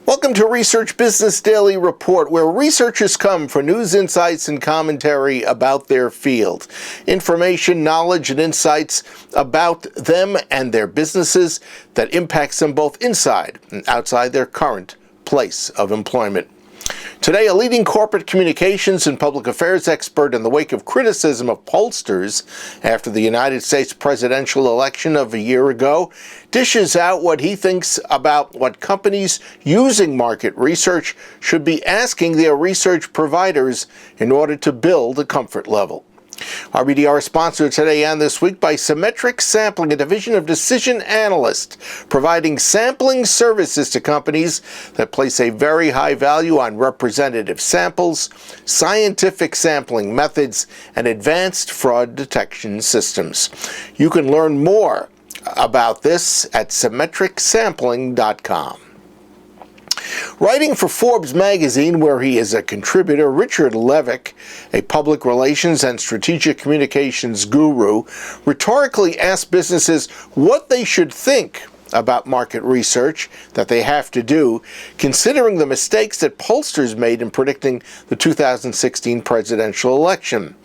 Welcome to Research Business Daily Report, where researchers come for news, insights, and commentary about their field. Information, knowledge, and insights about them and their businesses that impacts them both inside and outside their current place of employment. Today, a leading corporate communications and public affairs expert in the wake of criticism of pollsters after the United States presidential election of a year ago dishes out what he thinks about what companies using market research should be asking their research providers in order to build a comfort level. RBDR is sponsored today and this week by Symmetric Sampling, a division of Decision Analyst, providing sampling services to companies that place a very high value on representative samples, scientific sampling methods, and advanced fraud detection systems. You can learn more about this at symmetricsampling.com. Writing for Forbes magazine, where he is a contributor, Richard Levick, a public relations and strategic communications guru, rhetorically asked businesses what they should think about market research that they have to do, considering the mistakes that pollsters made in predicting the 2016 presidential election.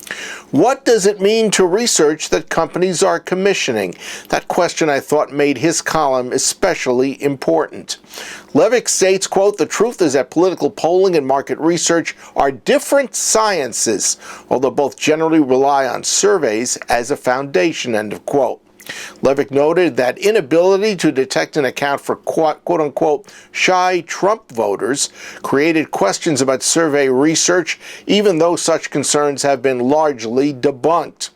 What does it mean to research that companies are commissioning? That question, I thought, made his column especially important. Levick states, quote, "The truth is that political polling and market research are different sciences, although both generally rely on surveys as a foundation," end of quote. Levick noted that inability to detect and account for quote-unquote shy Trump voters created questions about survey research, even though such concerns have been largely debunked.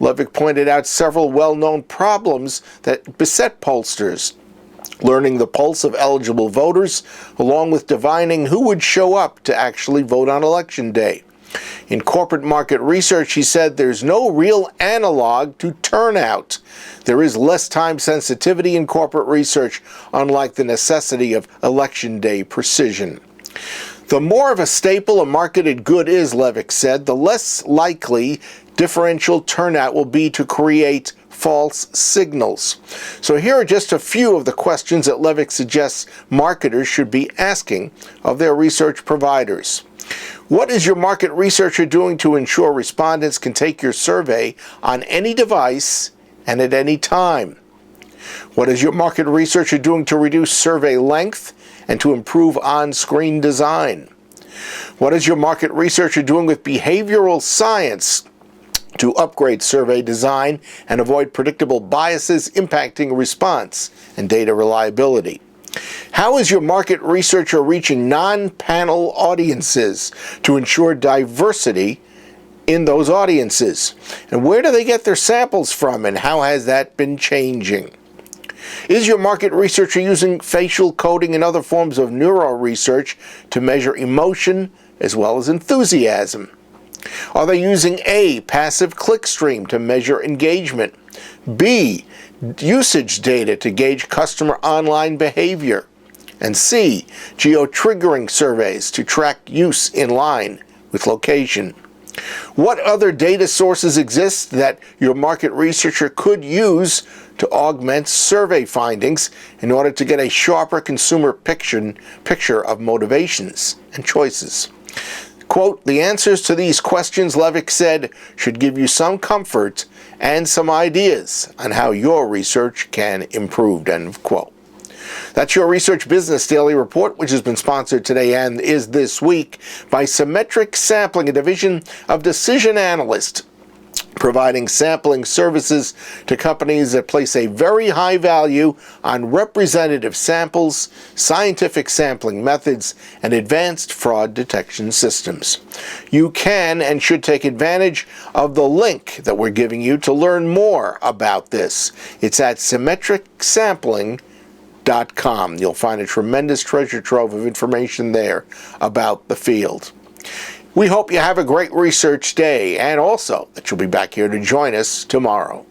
Levick pointed out several well-known problems that beset pollsters: learning the pulse of eligible voters, along with divining who would show up to actually vote on Election Day. In corporate market research, he said, there's no real analog to turnout. There is less time sensitivity in corporate research, unlike the necessity of Election Day precision. The more of a staple a marketed good is, Levick said, the less likely differential turnout will be to create false signals. So here are just a few of the questions that Levick suggests marketers should be asking of their research providers. What is your market researcher doing to ensure respondents can take your survey on any device and at any time? What is your market researcher doing to reduce survey length and to improve on-screen design? What is your market researcher doing with behavioral science to upgrade survey design and avoid predictable biases impacting response and data reliability? How is your market researcher reaching non-panel audiences to ensure diversity in those audiences? And where do they get their samples from, and how has that been changing? Is your market researcher using facial coding and other forms of neuro research to measure emotion as well as enthusiasm? Are they using A, passive clickstream to measure engagement, B, usage data to gauge customer online behavior, and C, geo-triggering surveys to track use in line with location? What other data sources exist that your market researcher could use to augment survey findings in order to get a sharper consumer picture of motivations and choices? Quote, the answers to these questions, Levick said, should give you some comfort and some ideas on how your research can improve, end of quote. That's your Research Business Daily Report, which has been sponsored today and is this week by Symmetric Sampling, a division of Decision Analyst, providing sampling services to companies that place a very high value on representative samples, scientific sampling methods, and advanced fraud detection systems. You can and should take advantage of the link that we're giving you to learn more about this. It's at symmetricsampling.com. You'll find a tremendous treasure trove of information there about the field. We hope you have a great research day, and also that you'll be back here to join us tomorrow.